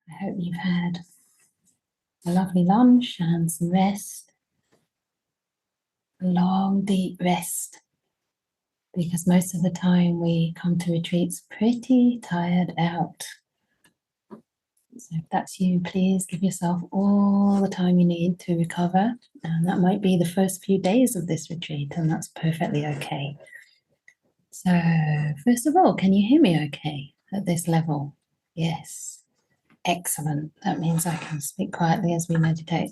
I hope you've had a lovely lunch and some rest, a long, deep rest, because most of the time we come to retreats pretty tired out. So if that's you, please give yourself all the time you need to recover. And that might be the first few days of this retreat, and that's perfectly okay. So first of all, can you hear me okay at this level? Yes. Excellent. That means I can speak quietly as we meditate.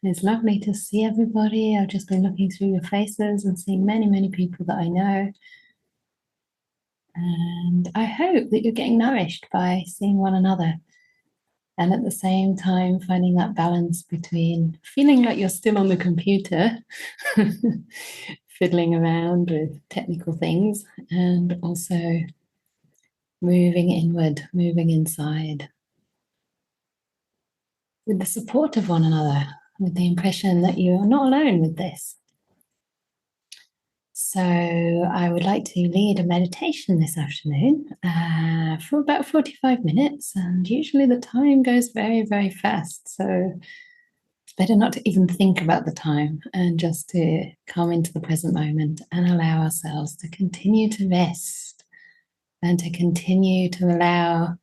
It's lovely to see everybody. I've just been looking through your faces and seeing many, many people that I know. And I hope that you're getting nourished by seeing one another. And at the same time, finding that balance between feeling like you're still on the computer, fiddling around with technical things, and also moving inward, moving inside, with the support of one another, with the impression that you are not alone with this. So I would like to lead a meditation this afternoon for about 45 minutes, and usually the time goes very, very fast. So it's better not to even think about the time and just to come into the present moment and allow ourselves to continue to rest and to continue to allow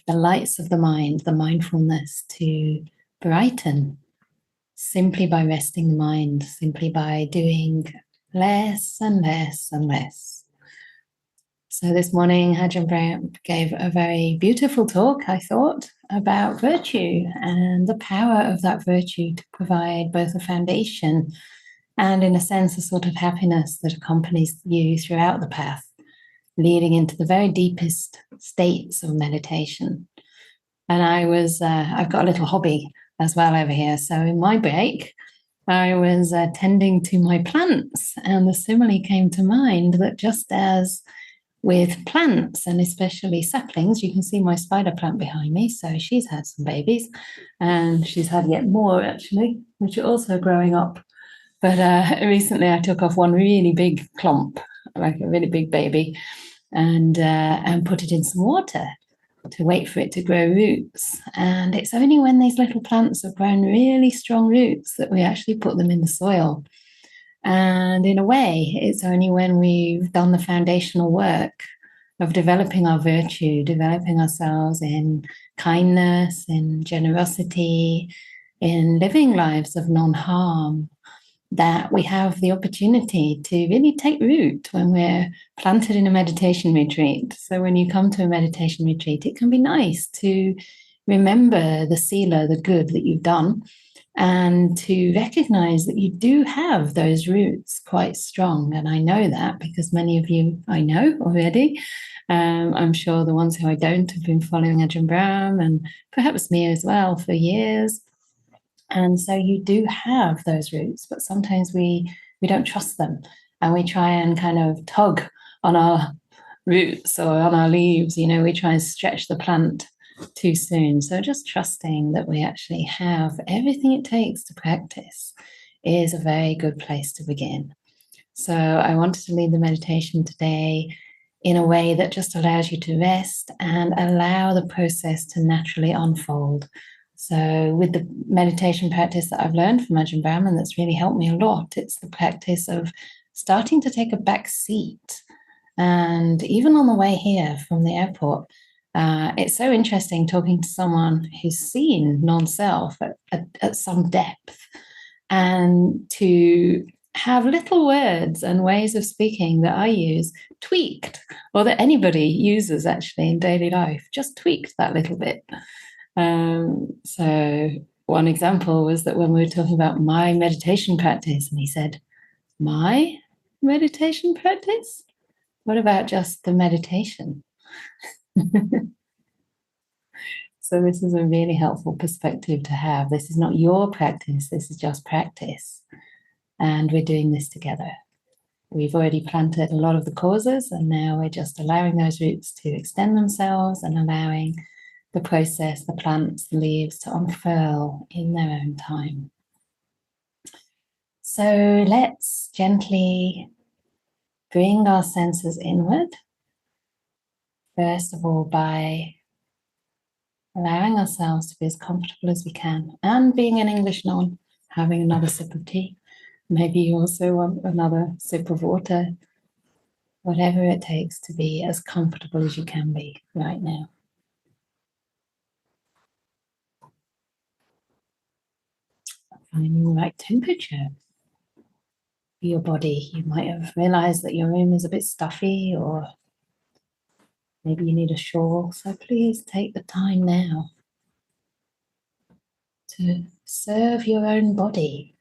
the lights of the mind, the mindfulness, to brighten simply by resting the mind, simply by doing less and less and less. So this morning, Ajahn Brahm gave a very beautiful talk, I thought, about virtue and the power of that virtue to provide both a foundation and, in a sense, a sort of happiness that accompanies you throughout the path, leading into the very deepest states of meditation. And I've got a little hobby as well over here. So in my break, I was tending to my plants, and the simile came to mind that just as with plants, and especially saplings, you can see my spider plant behind me, so she's had some babies, and she's had yet more actually, which are also growing up. But recently I took off one really big clump, like a really big baby, and put it in some water to wait for it to grow roots. And it's only when these little plants have grown really strong roots that we actually put them in the soil. And in a way, it's only when we've done the foundational work of developing our virtue, developing ourselves in kindness, in generosity, in living lives of non-harm, that we have the opportunity to really take root when we're planted in a meditation retreat. So when you come to a meditation retreat, it can be nice to remember the sila, the good that you've done, and to recognize that you do have those roots quite strong. And I know that because many of you I know already. I'm sure the ones who I don't have been following Ajahn Brahm, and perhaps me as well, for years. And so you do have those roots, but sometimes we don't trust them, and we try and kind of tug on our roots or on our leaves. We try and stretch the plant too soon. So just trusting that we actually have everything it takes to practice is a very good place to begin. So I wanted to lead the meditation today in a way that just allows you to rest and allow the process to naturally unfold. So with the meditation practice that I've learned from Ajahn Brahm, and that's really helped me a lot, it's the practice of starting to take a back seat. And even on the way here from the airport, it's so interesting talking to someone who's seen non-self at some depth, and to have little words and ways of speaking that I use tweaked, or that anybody uses actually in daily life, just tweaked that little bit. So one example was that when we were talking about my meditation practice, and he said, "My meditation practice? What about just the meditation?" So this is a really helpful perspective to have. This is not your practice, this is just practice. And we're doing this together. We've already planted a lot of the causes, and now we're just allowing those roots to extend themselves and allowing the process, the plants, the leaves to unfurl in their own time. So let's gently bring our senses inward. First of all, by allowing ourselves to be as comfortable as we can. And being an English non, having another sip of tea. Maybe you also want another sip of water. Whatever it takes to be as comfortable as you can be right now. Finding the right temperature for your body. You might have realized that your room is a bit stuffy, or maybe you need a shawl. So please take the time now to serve your own body.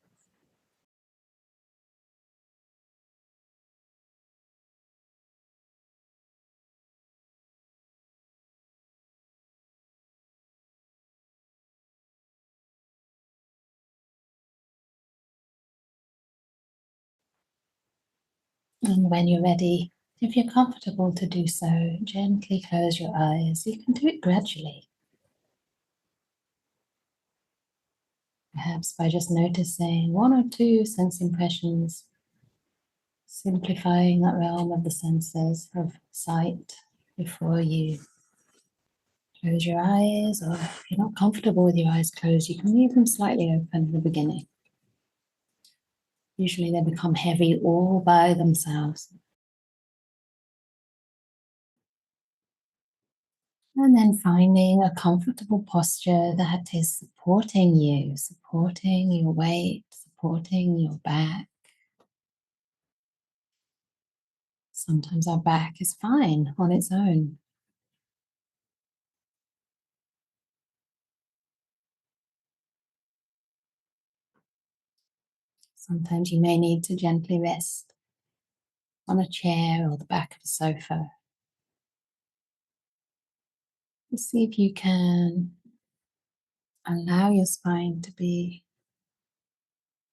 And when you're ready, if you're comfortable to do so, gently close your eyes. You can do it gradually. Perhaps by just noticing one or two sense impressions, simplifying that realm of the senses of sight before you close your eyes, or if you're not comfortable with your eyes closed, you can leave them slightly open in the beginning. Usually they become heavy all by themselves. And then finding a comfortable posture that is supporting you, supporting your weight, supporting your back. Sometimes our back is fine on its own. Sometimes you may need to gently rest on a chair or the back of a sofa. Just see if you can allow your spine to be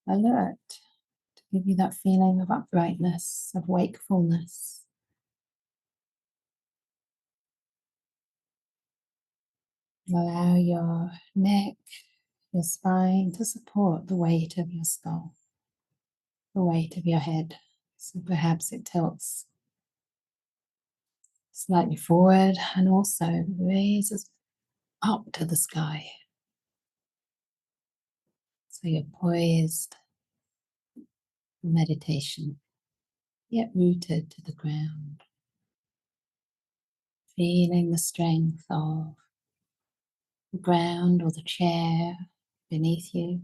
alert, to give you that feeling of uprightness, of wakefulness. Allow your neck, your spine to support the weight of your skull, the weight of your head. So perhaps it tilts slightly forward and also raises up to the sky. So you're poised for meditation, yet rooted to the ground. Feeling the strength of the ground or the chair beneath you.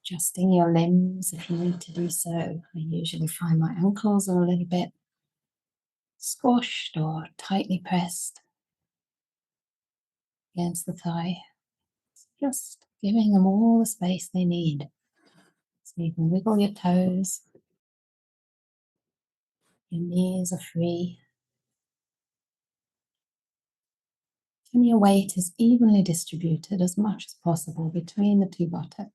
Adjusting your limbs if you need to do so. I usually find my ankles are a little bit squashed or tightly pressed against the thigh. Just giving them all the space they need. So you can wiggle your toes, your knees are free, and your weight is evenly distributed as much as possible between the two buttocks.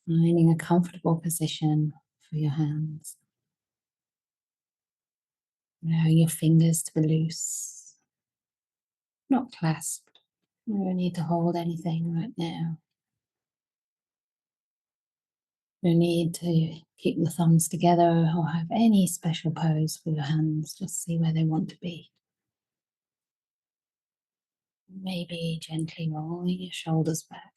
Finding a comfortable position for your hands. Allowing your fingers to be loose, not clasped. You don't need to hold anything right now. No need to keep the thumbs together or have any special pose for your hands. Just see where they want to be. Maybe gently rolling your shoulders back.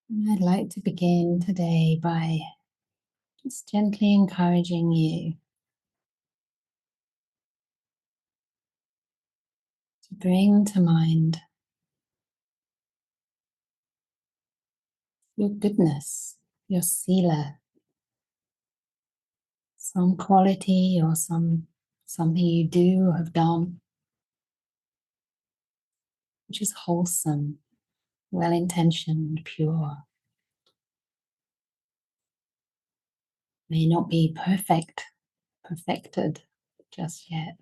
And I'd like to begin today by just gently encouraging you to bring to mind your goodness, your sila, some quality or something you do or have done which is wholesome, well-intentioned, pure. May not be perfected just yet.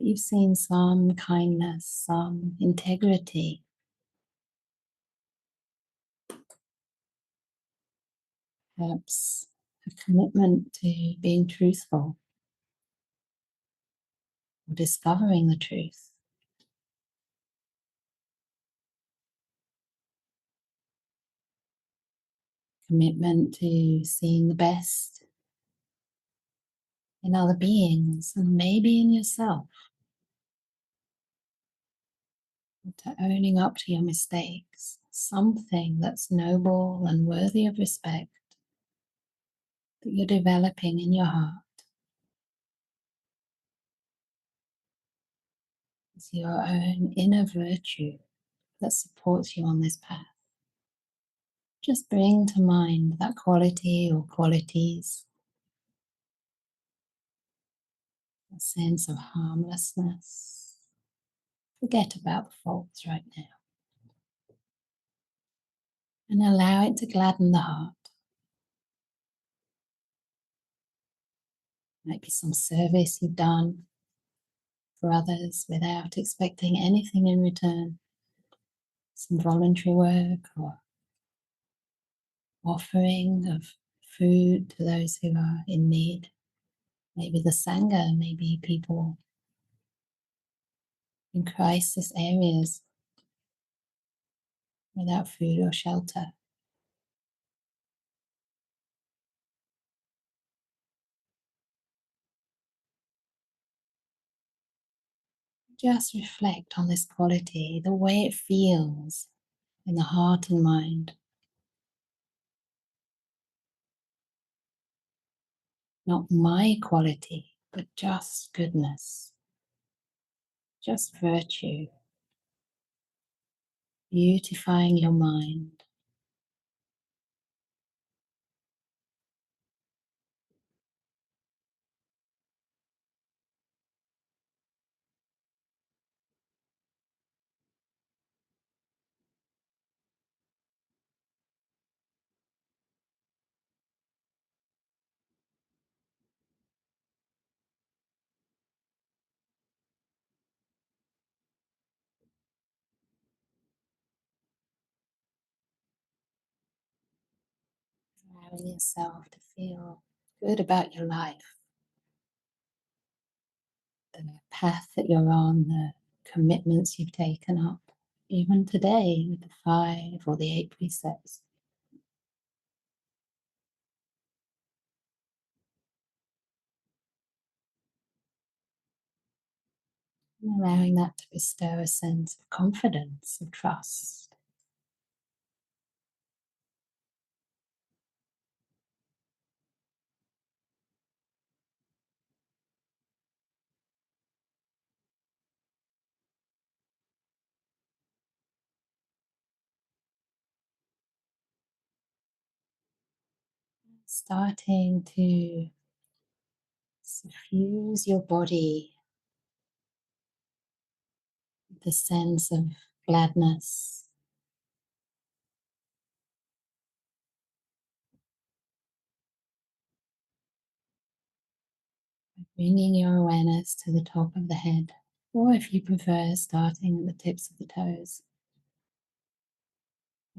You've seen some kindness, some integrity, perhaps a commitment to being truthful or discovering the truth, commitment to seeing the best in other beings and maybe in yourself, to owning up to your mistakes, something that's noble and worthy of respect that you're developing in your heart. It's your own inner virtue that supports you on this path. Just bring to mind that quality or qualities, a sense of harmlessness. Forget about the faults right now and allow it to gladden the heart. Might be some service you've done for others without expecting anything in return. Some voluntary work or offering of food to those who are in need. Maybe the Sangha, maybe people in crisis areas without food or shelter. Just reflect on this quality, the way it feels in the heart and mind. Not my quality, but just goodness, just virtue, beautifying your mind. Allowing yourself to feel good about your life, the path that you're on, the commitments you've taken up, even today with the 5 or the 8 precepts. And allowing that to bestow a sense of confidence, of trust. Starting to suffuse your body with the sense of gladness, bringing your awareness to the top of the head, or if you prefer, starting at the tips of the toes.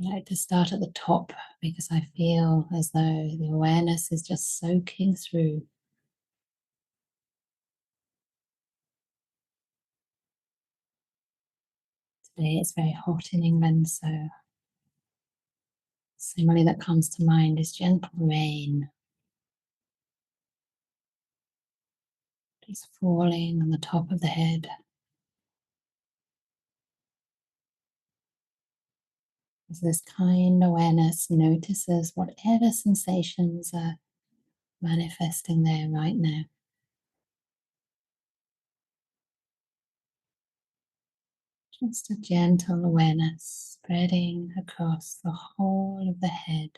I like to start at the top because I feel as though the awareness is just soaking through. Today it's very hot in England, so simile that comes to mind is gentle rain. Just falling on the top of the head. As this kind awareness notices whatever sensations are manifesting there right now. Just a gentle awareness spreading across the whole of the head,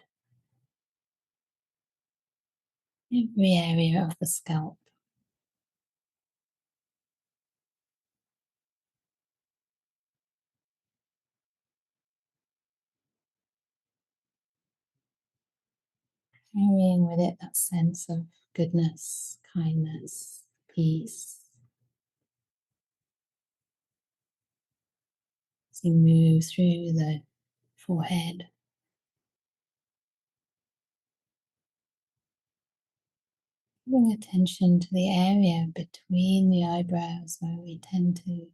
every area of the scalp. Carrying with it that sense of goodness, kindness, peace. as you move through the forehead, bring attention to the area between the eyebrows where we tend to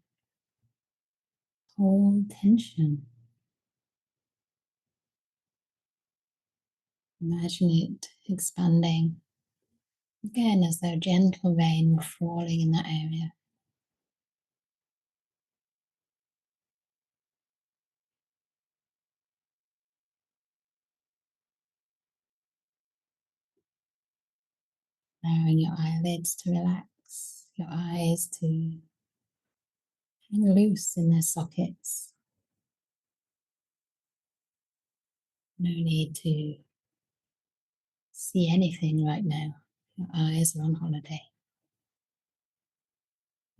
hold tension. Imagine it expanding, again as though gentle rain were falling in that area. Allowing your eyelids to relax, your eyes to hang loose in their sockets. No need to see anything right now. Your eyes are on holiday,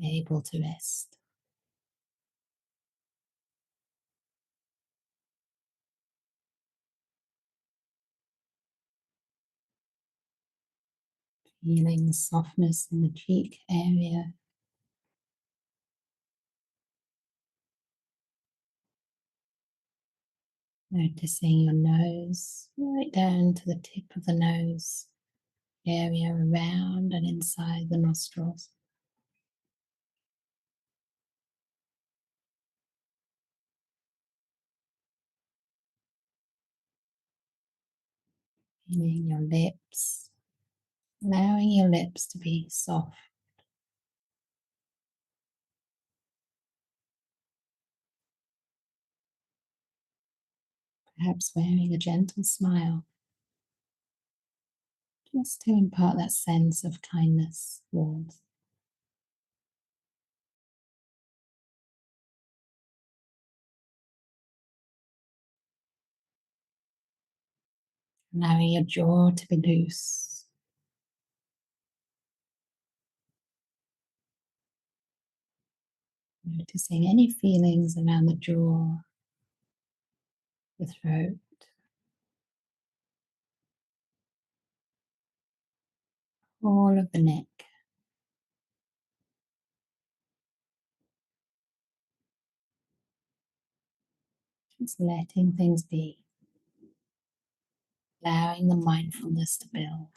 able to rest. Feeling the softness in the cheek area. Noticing your nose, right down to the tip of the nose, area around and inside the nostrils. Feeling your lips, allowing your lips to be soft. Perhaps wearing a gentle smile, just to impart that sense of kindness, warmth. Allowing your jaw to be loose. Noticing any feelings around the jaw, the throat, all of the neck. Just letting things be. Allowing the mindfulness to build.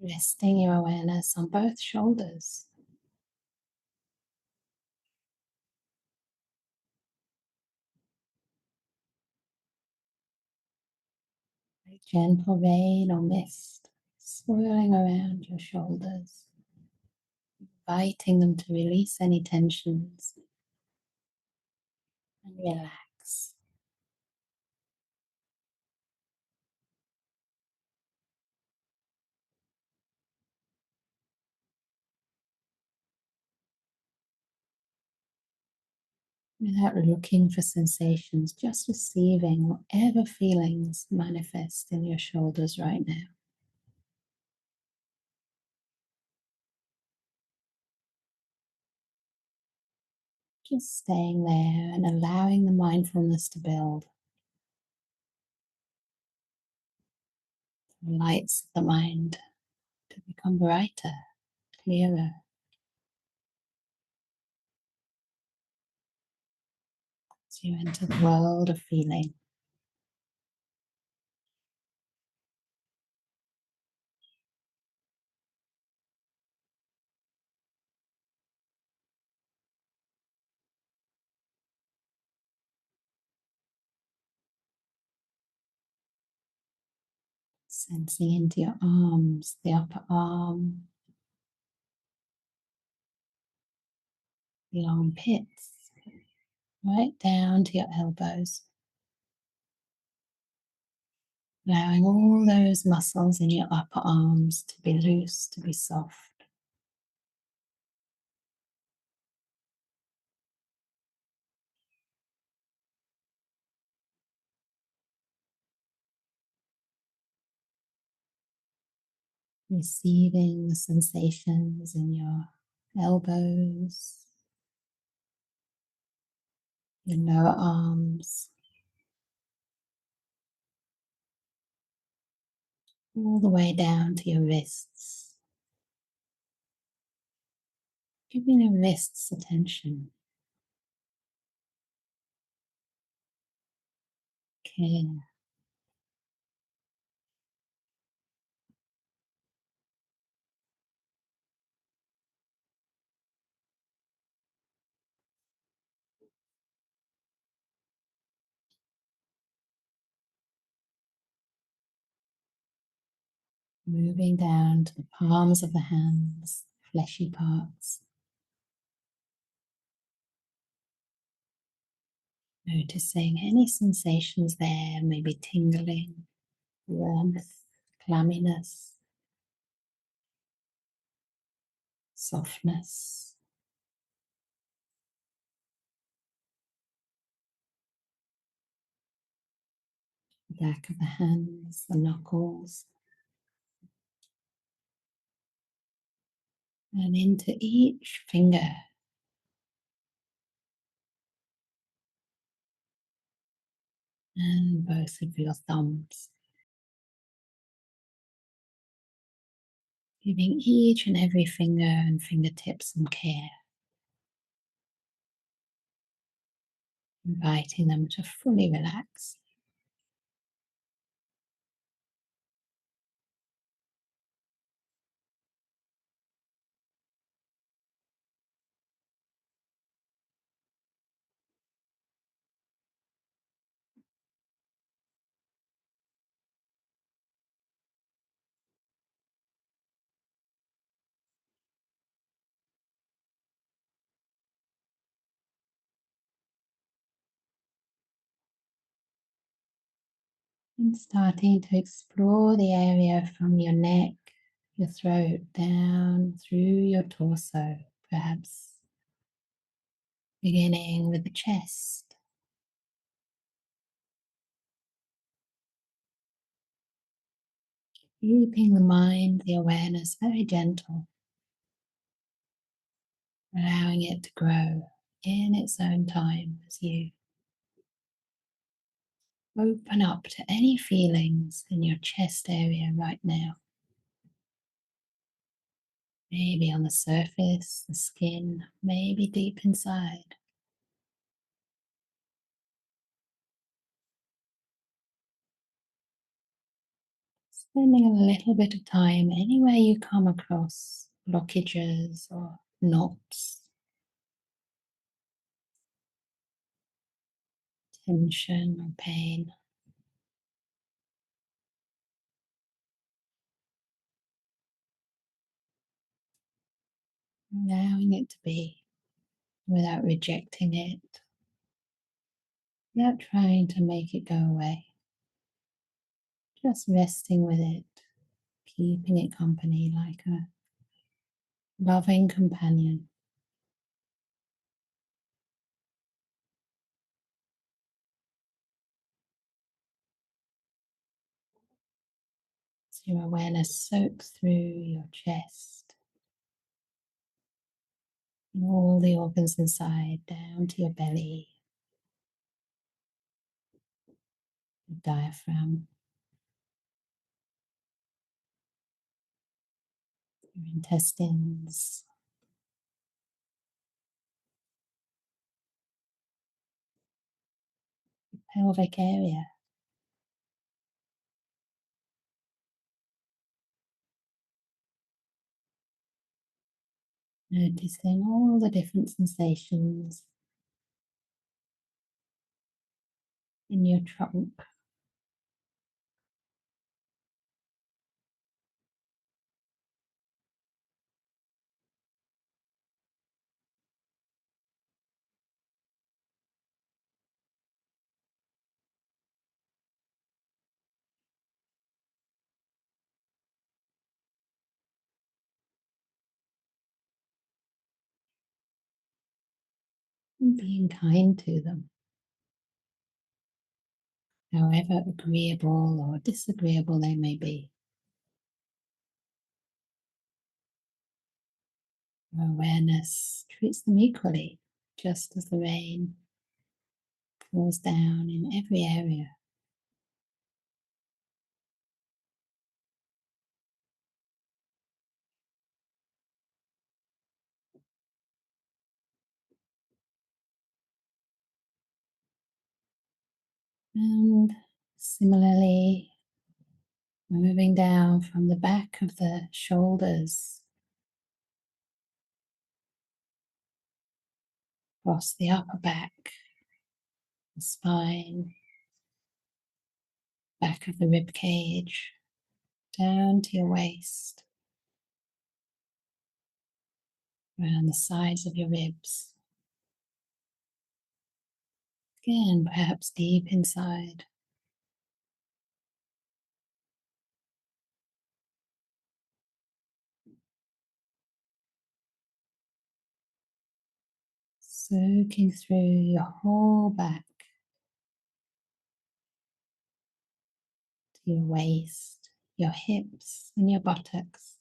Resting your awareness on both shoulders. A gentle rain or mist swirling around your shoulders, inviting them to release any tensions and relax. Without looking for sensations, just receiving whatever feelings manifest in your shoulders right now. Just staying there and allowing the mindfulness to build. The lights of the mind to become brighter, clearer. As you enter the world of feeling. Sensing into your arms, the upper arm, the armpits, right down to your elbows. Allowing all those muscles in your upper arms to be loose, to be soft. Receiving the sensations in your elbows, your lower arms, all the way down to your wrists. Giving your wrists attention, care. Moving down to the palms of the hands, fleshy parts. Noticing any sensations there, maybe tingling, warmth, clamminess, softness. The back of the hands, the knuckles, and into each finger. And both of your thumbs. Giving each and every finger and fingertip some care. Inviting them to fully relax. And starting to explore the area from your neck, your throat, down through your torso, perhaps beginning with the chest. Keeping the mind, the awareness very gentle, allowing it to grow in its own time as you open up to any feelings in your chest area right now. Maybe on the surface, the skin, maybe deep inside. Spending a little bit of time anywhere you come across blockages or knots, tension or pain. Allowing it to be without rejecting it, without trying to make it go away. Just resting with it, keeping it company like a loving companion. So your awareness soaks through your chest and all the organs inside, down to your belly, your diaphragm, your intestines, pelvic area. Noticing all the different sensations in your trunk. And being kind to them, however agreeable or disagreeable they may be. Your awareness treats them equally, just as the rain pulls down in every area. And similarly, moving down from the back of the shoulders, across the upper back, the spine, back of the rib cage, down to your waist, around the sides of your ribs. Again, perhaps deep inside. Soaking through your whole back to your waist, your hips, and your buttocks.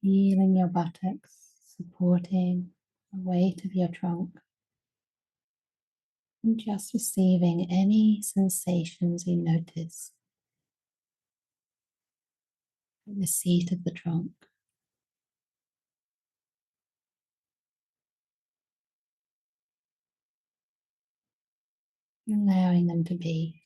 Feeling your buttocks supporting the weight of your trunk, and just receiving any sensations you notice at the seat of the trunk. Allowing them to be.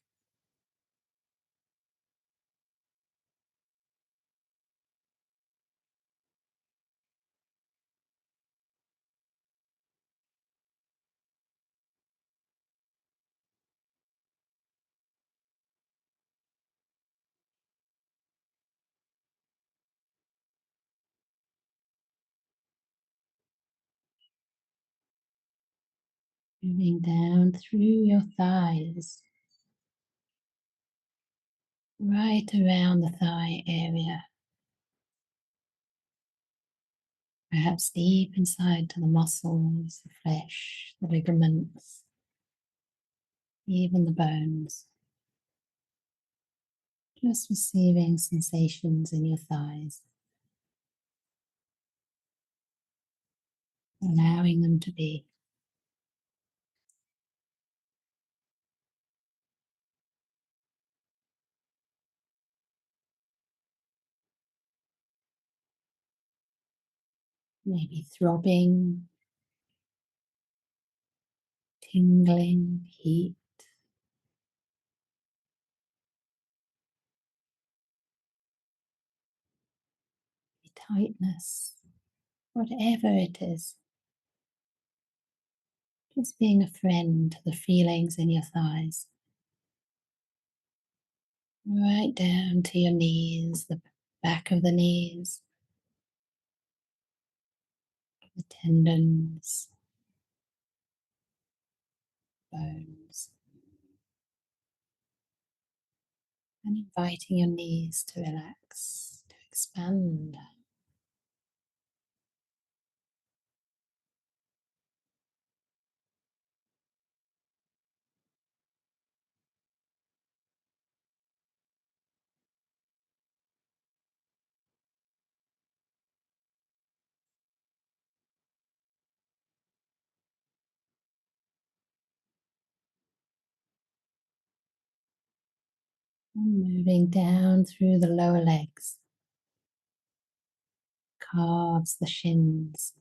Moving down through your thighs, right around the thigh area, perhaps deep inside to the muscles, the flesh, the ligaments, even the bones. Just receiving sensations in your thighs, allowing them to be. Maybe throbbing, tingling, heat, tightness, whatever it is. Just being a friend to the feelings in your thighs. Right down to your knees, the back of the knees, the tendons, bones, and inviting your knees to relax, to expand. And moving down through the lower legs, calves, the shins,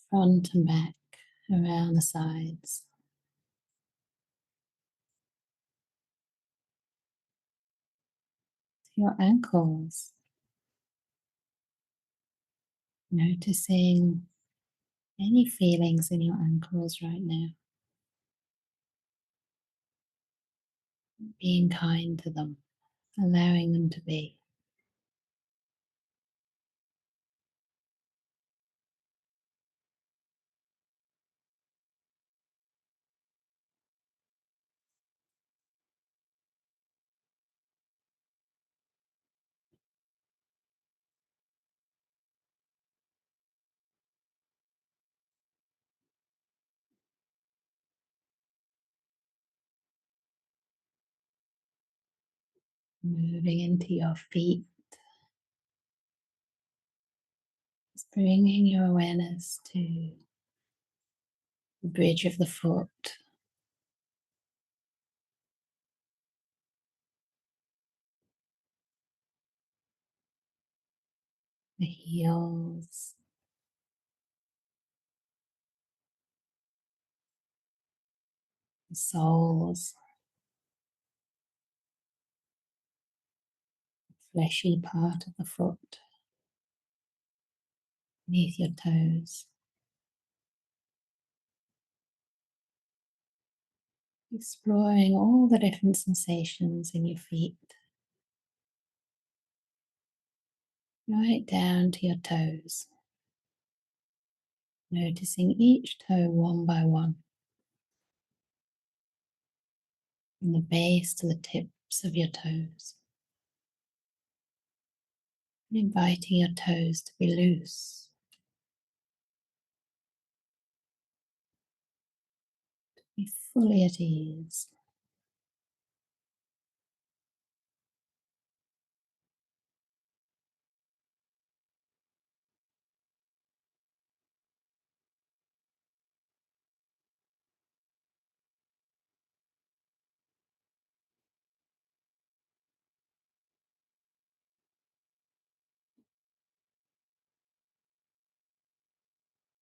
front and back, around the sides, to your ankles, noticing any feelings in your ankles right now, being kind to them, allowing them to be. Moving into your feet, just bringing your awareness to the bridge of the foot, the heels, the soles, the fleshy part of the foot, beneath your toes. Exploring all the different sensations in your feet, right down to your toes. Noticing each toe one by one, from the base to the tips of your toes. Inviting your toes to be loose, be fully at ease.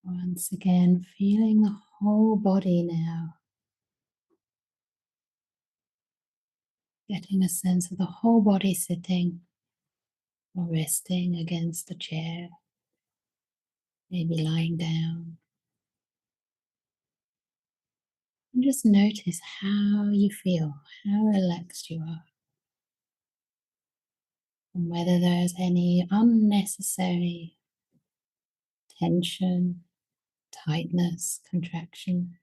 Once again, feeling the whole body now, getting a sense of the whole body sitting or resting against a chair, maybe lying down. And just notice how you feel, how relaxed you are, and whether there's any unnecessary tension, tightness, contraction.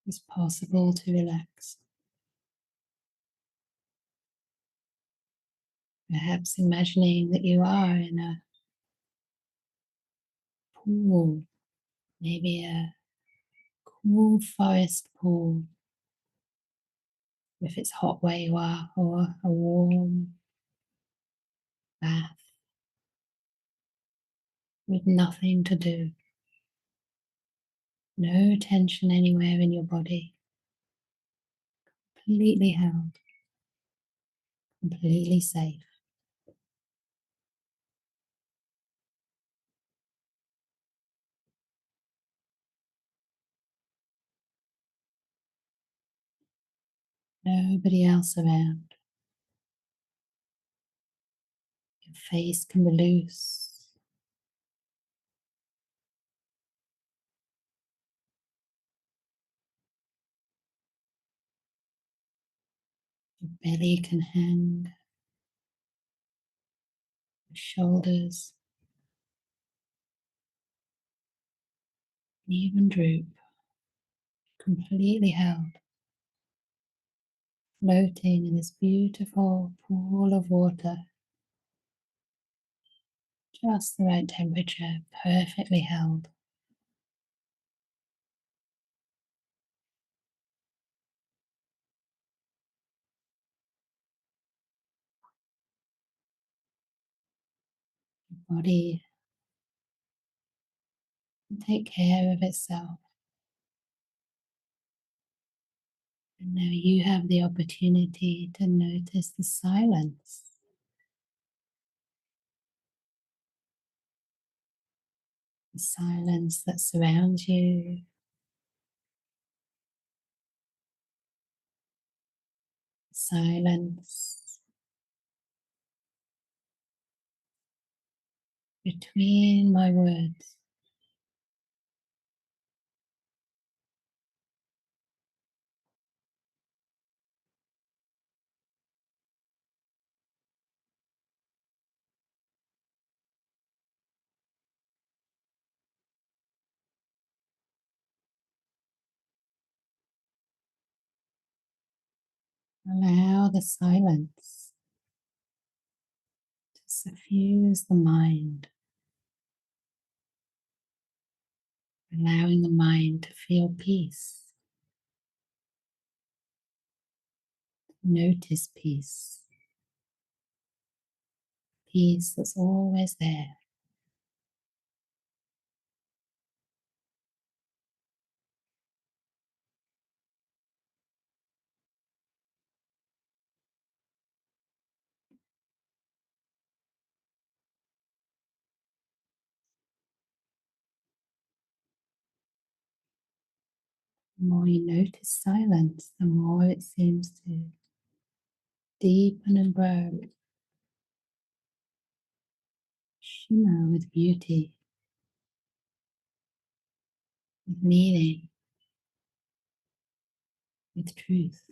It's possible to relax. Perhaps imagining that you are in a pool, maybe a cool forest pool, if it's hot where you are, or a warm bath with nothing to do. No tension anywhere in your body. Completely held, completely safe. Nobody else around. Your face can be loose. Your belly can hang. Your shoulders can even droop. Completely held. Floating in this beautiful pool of water. Just the right temperature, perfectly held. Your body can take care of itself. And now you have the opportunity to notice the silence. The silence that surrounds you. Silence between my words. Allow the silence to suffuse the mind, allowing the mind to feel peace, Notice peace. Peace that's always there. The more you notice silence, the more it seems to deepen and grow, shimmer with beauty, with meaning, with truth.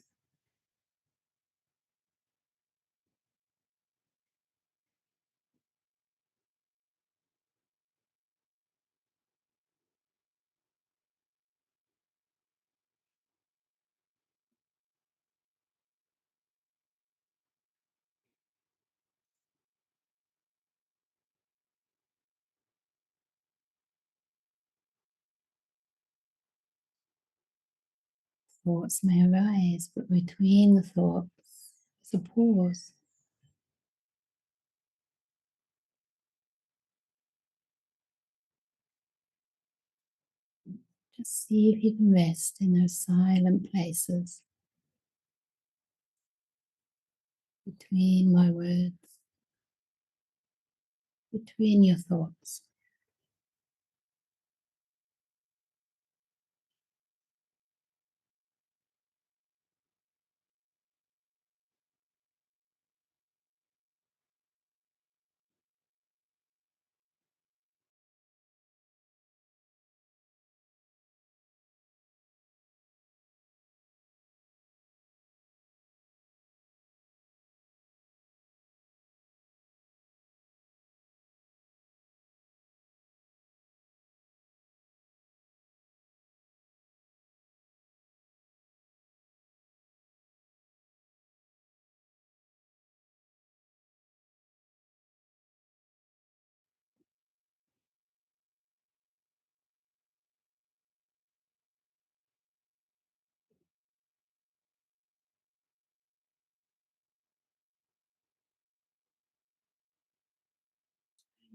Thoughts may arise, but between the thoughts is a pause. Just see if you can rest in those silent places between my words, between your thoughts.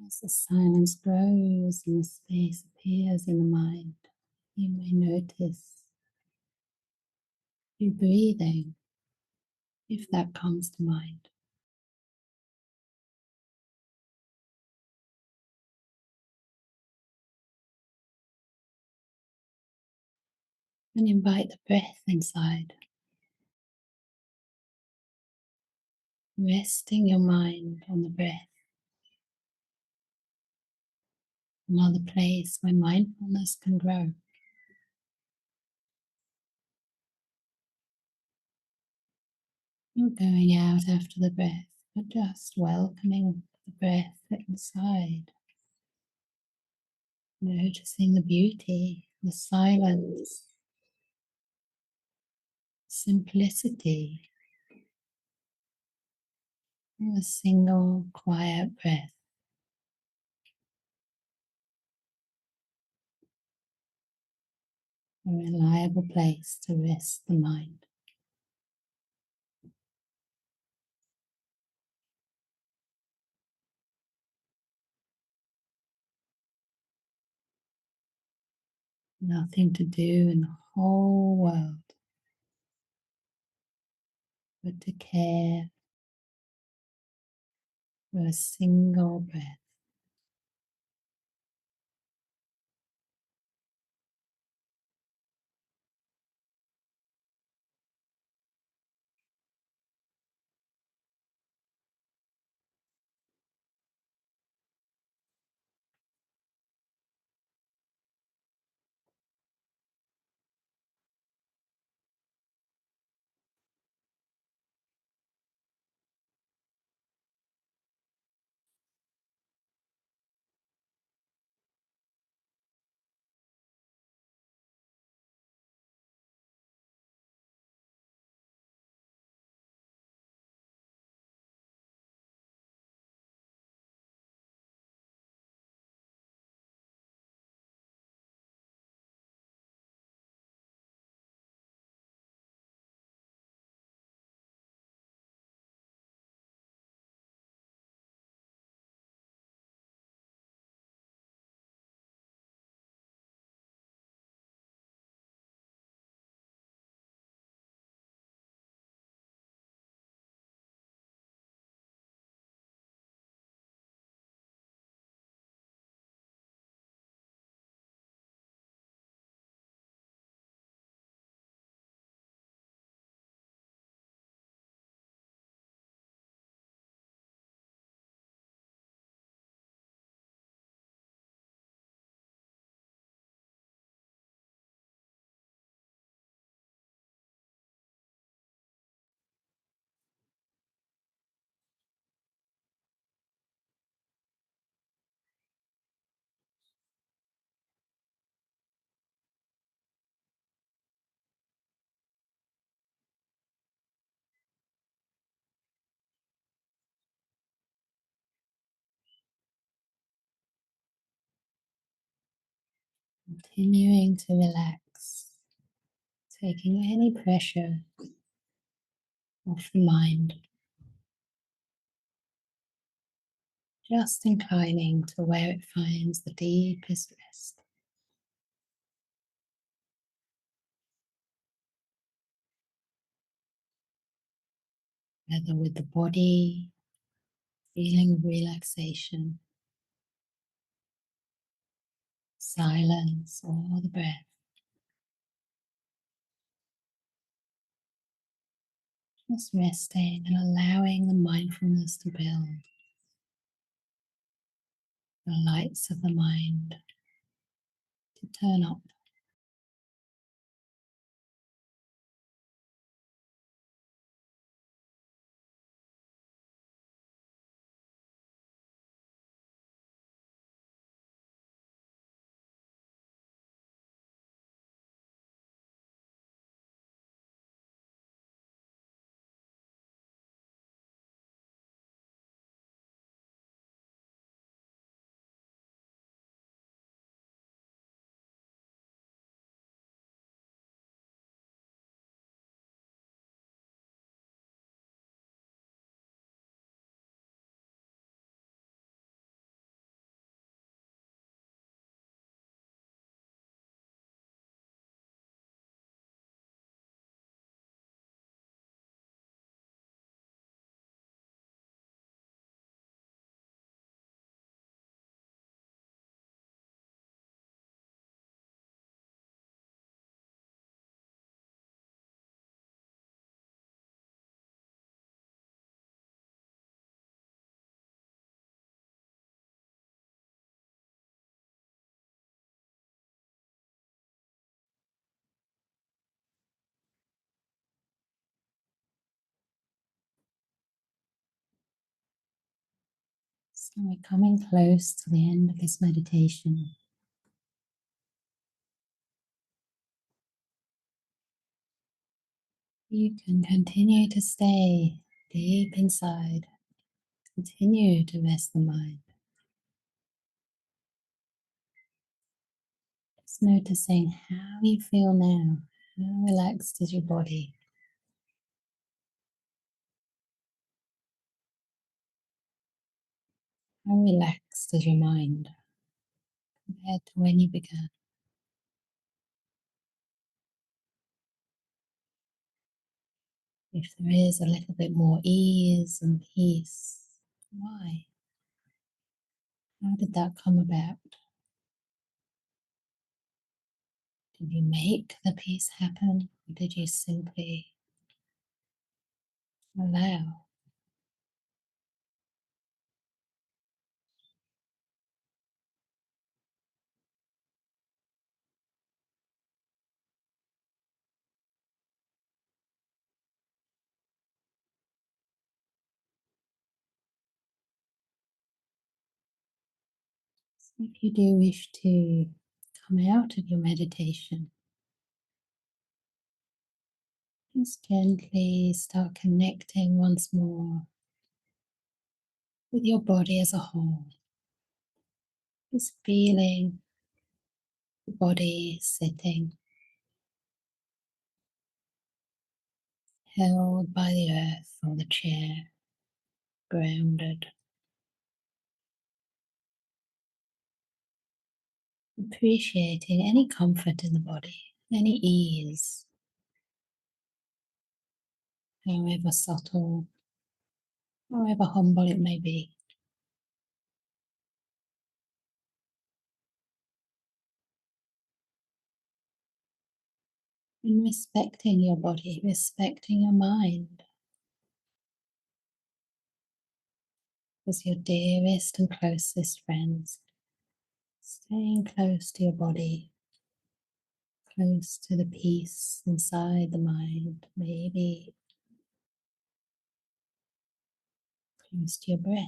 As the silence grows and the space appears in the mind, you may notice your breathing, if that comes to mind. And invite the breath inside, resting your mind on the breath, another place where mindfulness can grow. Not going out after the breath, but just welcoming the breath inside, noticing the beauty, the silence, simplicity of a single quiet breath. A reliable place to rest the mind. Nothing to do in the whole world but to care for a single breath. Continuing to relax, taking any pressure off the mind, just inclining to where it finds the deepest rest. Whether with the body, feeling of relaxation, silence, or the breath. Just resting and allowing the mindfulness to build, the lights of the mind to turn up. So we're coming close to the end of this meditation. You can continue to stay deep inside, continue to rest the mind. Just noticing how you feel now. How relaxed is your body? How relaxed is your mind compared to when you began? If there is a little bit more ease and peace, why? How did that come about? Did you make the peace happen, or did you simply allow? So if you do wish to come out of your meditation, just gently start connecting once more with your body as a whole. Just feeling the body sitting, held by the earth or the chair, grounded. Appreciating any comfort in the body, any ease, however subtle, however humble it may be. And respecting your body, respecting your mind as your dearest and closest friends. Staying close to your body, close to the peace inside the mind, maybe close to your breath.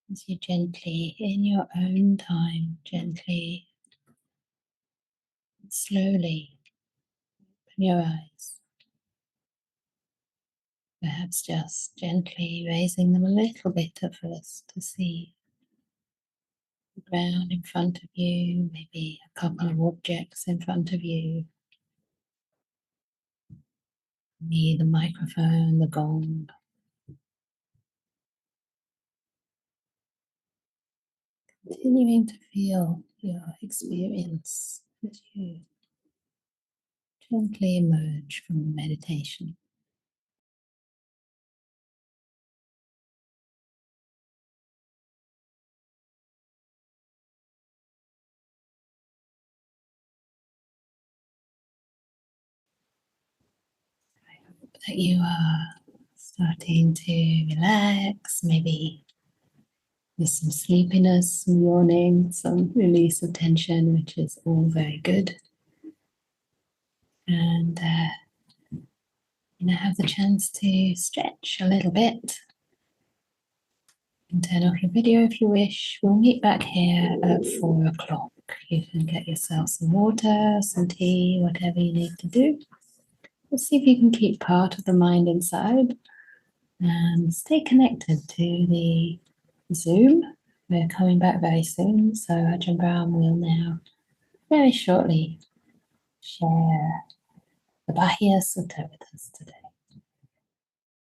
As you gently, in your own time, gently, slowly open your eyes. Perhaps just gently raising them a little bit at first to see the ground in front of you, maybe a couple of objects in front of you, maybe the microphone, the gong. Continuing to feel your experience as you gently emerge from the meditation. That you are starting to relax, maybe with some sleepiness, some yawning, some release of tension, which is all very good. And have the chance to stretch a little bit. And turn off your video if you wish. We'll meet back here at 4 o'clock. You can get yourself some water, some tea, whatever you need to do. We'll see if you can keep part of the mind inside and stay connected to the Zoom. We're coming back very soon, so Ajahn Brahm will now very shortly share the Bahia Sutta with us today.